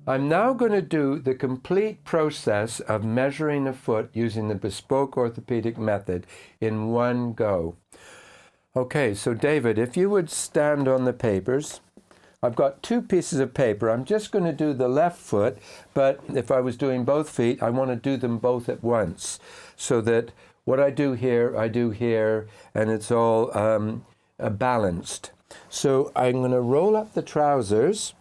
I'm now going to do the complete process of measuring a foot using the Bespoke orthopedic method in one go. Okay, so David, if you would stand on the papers. I've got two pieces of paper. I'm just going to do the left foot, but if I was doing both feet, I want to do them both at once, so that what I do here, and it's all balanced. So I'm going to roll up the trousers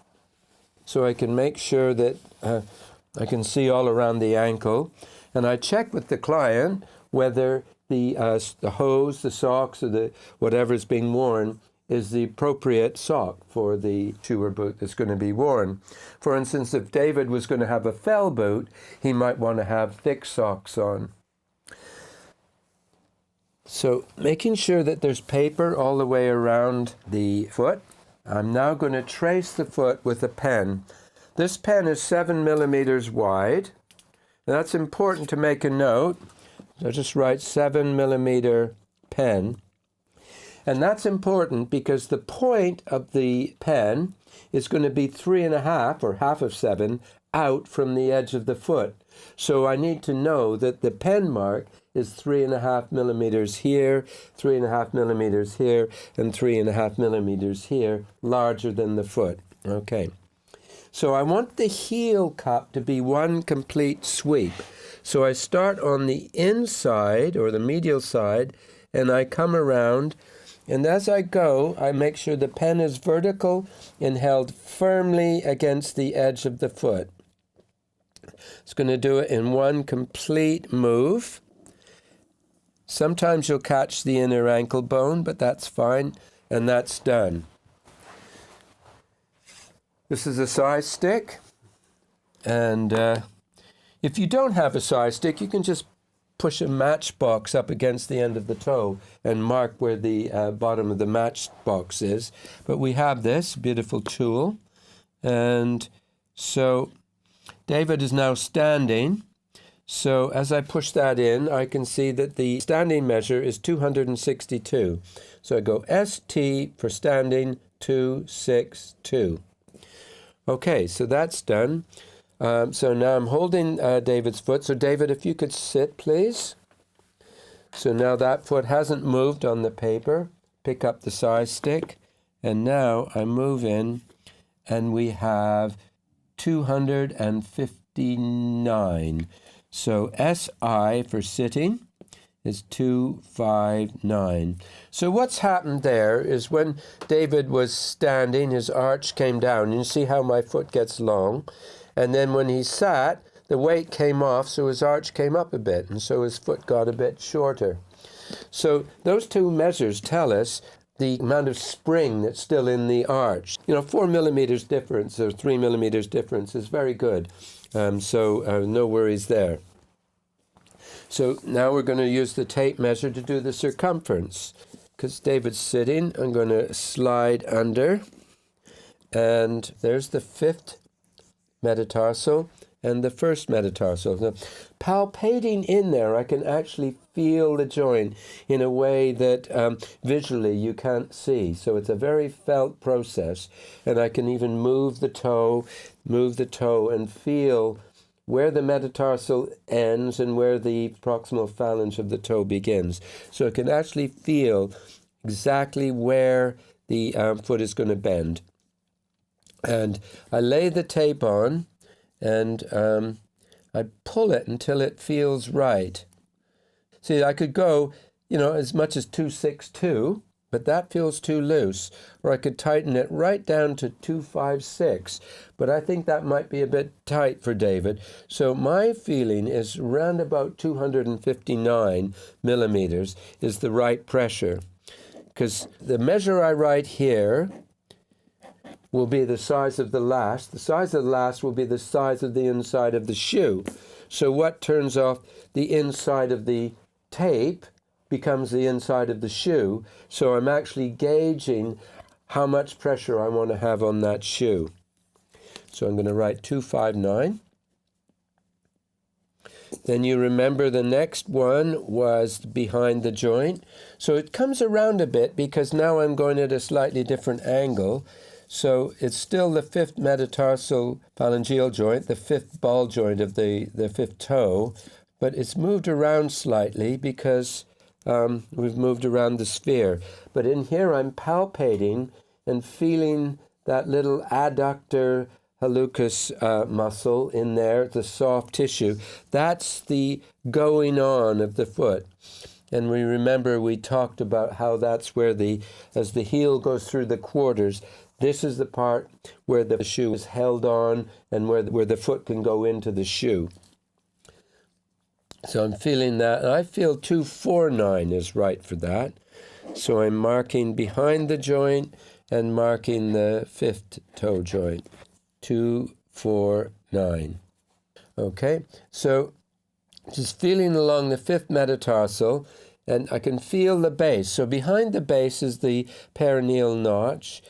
so I can make sure that I can see all around the ankle. And I check with the client whether the hose, the socks, or the whatever's being worn is the appropriate sock for the shoe or boot that's going to be worn. For instance, if David was going to have a fell boot, he might want to have thick socks on. So making sure that there's paper all the way around the foot, I'm now going to trace the foot with a pen. This pen is 7 millimeters wide. Now that's important to make a note. So just write 7 millimeter pen. And that's important because the point of the pen is going to be 3.5 or half of 7 out from the edge of the foot. So I need to know that the pen mark is 3.5 millimeters here, 3.5 millimeters here, and 3.5 millimeters here, larger than the foot. Okay. So I want the heel cup to be one complete sweep. So I start on the inside or the medial side, and I come around. And as I go, I make sure the pen is vertical and held firmly against the edge of the foot. It's going to do it in one complete move. Sometimes you'll catch the inner ankle bone, but that's fine, and that's done. This is a size stick, and if you don't have a size stick, you can just push a matchbox up against the end of the toe and mark where the bottom of the matchbox is. But we have this beautiful tool. And so David is now standing. So as I push that in, I can see that the standing measure is 262. So I go ST for standing, 262. Okay, so that's done. So now I'm holding David's foot. So David, if you could sit, please. So now that foot hasn't moved on the paper. Pick up the size stick. And now I move in, and we have 259. So SI for sitting is 259. So what's happened there is when David was standing, his arch came down. You see how my foot gets long? And then when he sat, the weight came off, so his arch came up a bit, and so his foot got a bit shorter. So those two measures tell us the amount of spring that's still in the arch. 4 millimeters difference or 3 millimeters difference is very good. So no worries there. So now we're going to use the tape measure to do the circumference. Because David's sitting, I'm going to slide under, and there's the 5th metatarsal and the 1st metatarsal. Now, palpating in there, I can actually feel the joint in a way that visually you can't see. So it's a very felt process, and I can even move the toe and feel where the metatarsal ends and where the proximal phalange of the toe begins. So I can actually feel exactly where the foot is going to bend. And I lay the tape on, and I pull it until it feels right. See, I could go, as much as 262, but that feels too loose. Or I could tighten it right down to 256, but I think that might be a bit tight for David. So my feeling is round about 259 millimeters is the right pressure. Because the measure I write here will be the size of the last. The size of the last will be the size of the inside of the shoe. So what turns off the inside of the tape becomes the inside of the shoe. So I'm actually gauging how much pressure I want to have on that shoe. So I'm going to write 259. Then you remember the next one was behind the joint. So it comes around a bit because now I'm going at a slightly different angle. So it's still the fifth metatarsal phalangeal joint, the fifth ball joint of the fifth toe, but it's moved around slightly because we've moved around the sphere. But in here I'm palpating and feeling that little adductor hallucis muscle in there, the soft tissue. That's the going on of the foot. And we remember we talked about how that's where as the heel goes through the quarters, this is the part where the shoe is held on and where the foot can go into the shoe. So I'm feeling that, and I feel 249 is right for that. So I'm marking behind the joint and marking the fifth toe joint. 249. Okay, so just feeling along the fifth metatarsal, and I can feel the base. So behind the base is the peroneal notch.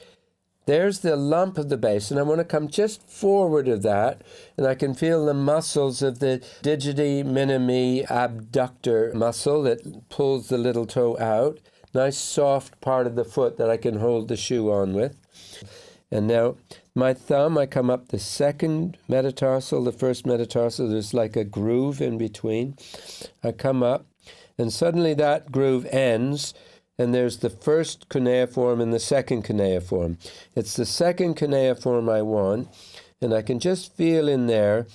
There's the lump of the base, and I want to come just forward of that, and I can feel the muscles of the digiti minimi abductor muscle that pulls the little toe out. Nice soft part of the foot that I can hold the shoe on with. And now my thumb, I come up the second metatarsal, the first metatarsal, there's like a groove in between. I come up, and suddenly that groove ends, and there's the first cuneiform and the second cuneiform. It's the second cuneiform I want, and I can just feel in there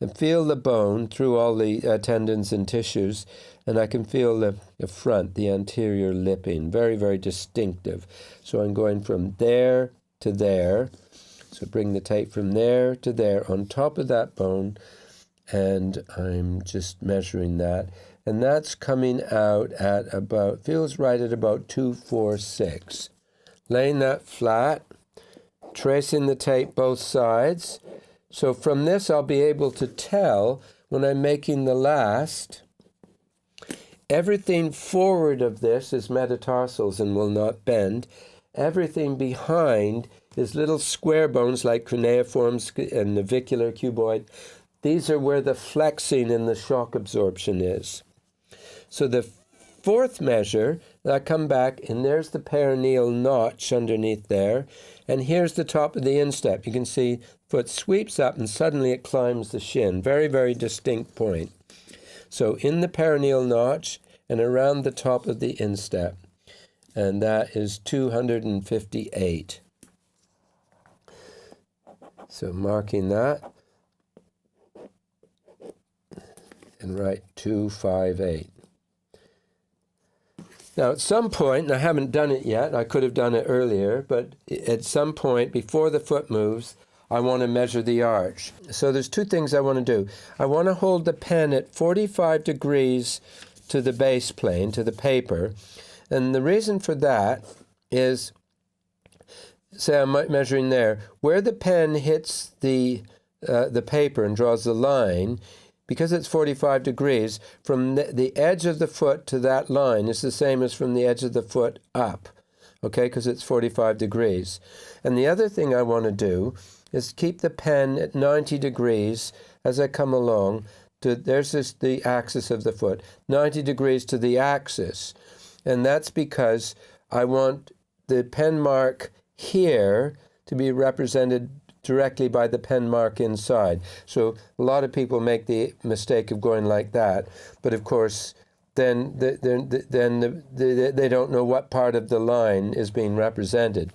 and feel the bone through all the tendons and tissues, and I can feel the front, the anterior lipping, very, very distinctive. So I'm going from there to there. So bring the tape from there to there on top of that bone, and I'm just measuring that. And that's coming out at about, feels right at about 246. Laying that flat, tracing the tape both sides. So from this I'll be able to tell when I'm making the last, everything forward of this is metatarsals and will not bend. Everything behind is little square bones like cuneiforms and navicular cuboid. These are where the flexing and the shock absorption is. So the fourth measure, I come back, and there's the peroneal notch underneath there, and here's the top of the instep. You can see foot sweeps up, and suddenly it climbs the shin. Very, very distinct point. So in the peroneal notch and around the top of the instep, and that is 258. So marking that, and write 258. Now, at some point, and I haven't done it yet, I could have done it earlier, but at some point, before the foot moves, I want to measure the arch. So there's two things I want to do. I want to hold the pen at 45 degrees to the base plane, to the paper, and the reason for that is, say I'm measuring there, where the pen hits the paper and draws the line, because it's 45 degrees, from the edge of the foot to that line is the same as from the edge of the foot up, okay, because it's 45 degrees. And the other thing I want to do is keep the pen at 90 degrees as I come along. There's the axis of the foot, 90 degrees to the axis. And that's because I want the pen mark here to be represented directly by the pen mark inside. So a lot of people make the mistake of going like that, but of course then they don't know what part of the line is being represented.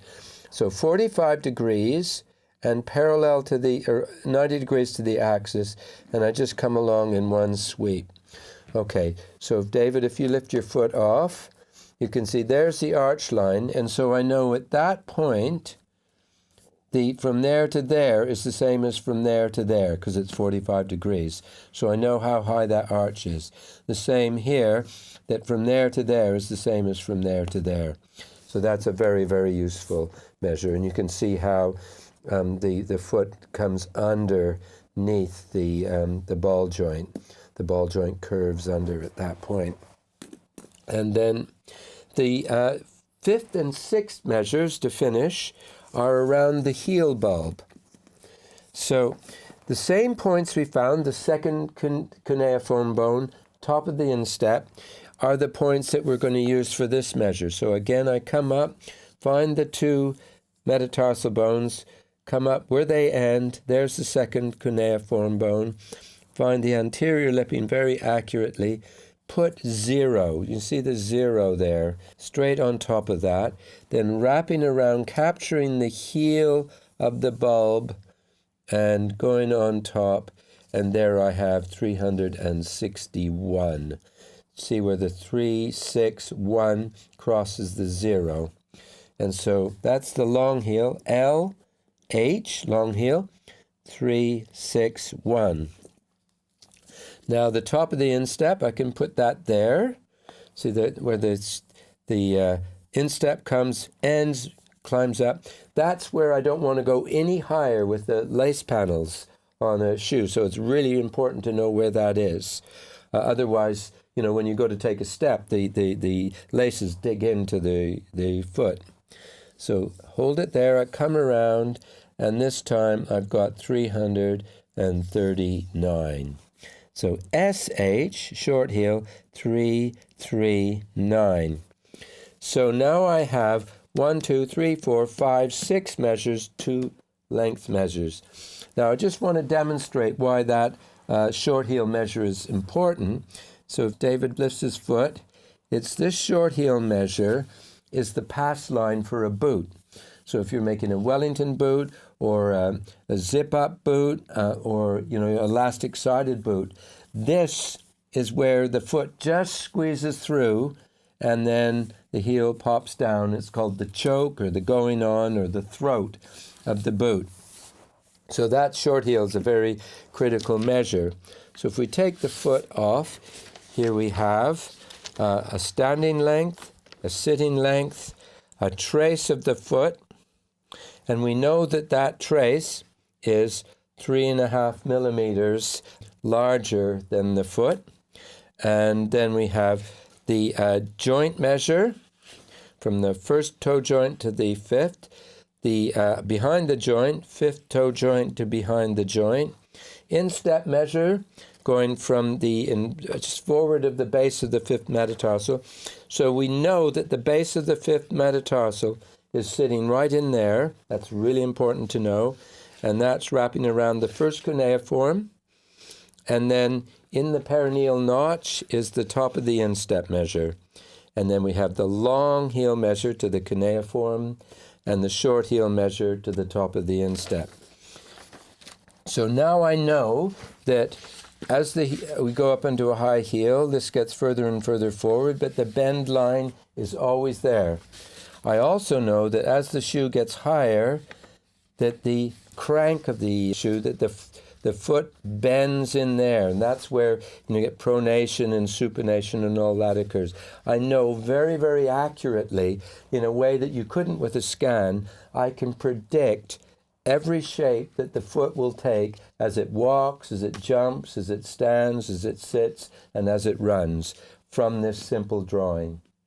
So 45 degrees and parallel to or 90 degrees to the axis, and I just come along in one sweep. Okay, so David, if you lift your foot off, you can see there's the arch line, and so I know at that point from there to there is the same as from there to there, because it's 45 degrees. So I know how high that arch is. The same here, that from there to there is the same as from there to there. So that's a very, very useful measure. And you can see how the foot comes underneath the ball joint. The ball joint curves under at that point. And then the fifth and sixth measures to finish are around the heel bulb. So the same points we found, the second cuneiform bone, top of the instep, are the points that we're going to use for this measure. So again, I come up, find the two metatarsal bones, come up where they end. There's the second cuneiform bone. Find the anterior lipping very accurately. Put 0. You see the 0 there, straight on top of that. Then wrapping around, capturing the heel of the bulb and going on top. And there I have 361. See where the 3, 6, 1 crosses the 0. And so that's the long heel, L, H, long heel, 3, 6, 1. Now the top of the instep, I can put that there. See that where the instep comes, ends, climbs up. That's where I don't want to go any higher with the lace panels on a shoe. So it's really important to know where that is. Otherwise, when you go to take a step, the laces dig into the foot. So hold it there, I come around, and this time I've got 339. So SH, short heel, 339. So now I have 1, 2, 3, 4, 5, 6 measures, 2 length measures. Now I just want to demonstrate why that short heel measure is important. So if David lifts his foot, it's this short heel measure is the pass line for a boot. So if you're making a Wellington boot or a zip-up boot or elastic-sided boot, this is where the foot just squeezes through and then the heel pops down. It's called the choke or the going on or the throat of the boot. So that short heel is a very critical measure. So if we take the foot off, here we have a standing length, a sitting length, a trace of the foot, and we know that that trace is 3.5 millimeters larger than the foot. And then we have the joint measure from the first toe joint to the fifth, the behind the joint, fifth toe joint to behind the joint. Instep measure going from just forward of the base of the fifth metatarsal. So we know that the base of the fifth metatarsal is sitting right in there. That's really important to know. And that's wrapping around the first cuneiform. And then in the perineal notch is the top of the instep measure. And then we have the long heel measure to the cuneiform and the short heel measure to the top of the instep. So now I know that as we go up into a high heel, this gets further and further forward, but the bend line is always there. I also know that as the shoe gets higher, that the crank of the shoe, that the foot bends in there, and that's where you get pronation and supination and all that occurs. I know very, very accurately, in a way that you couldn't with a scan, I can predict every shape that the foot will take as it walks, as it jumps, as it stands, as it sits, and as it runs from this simple drawing.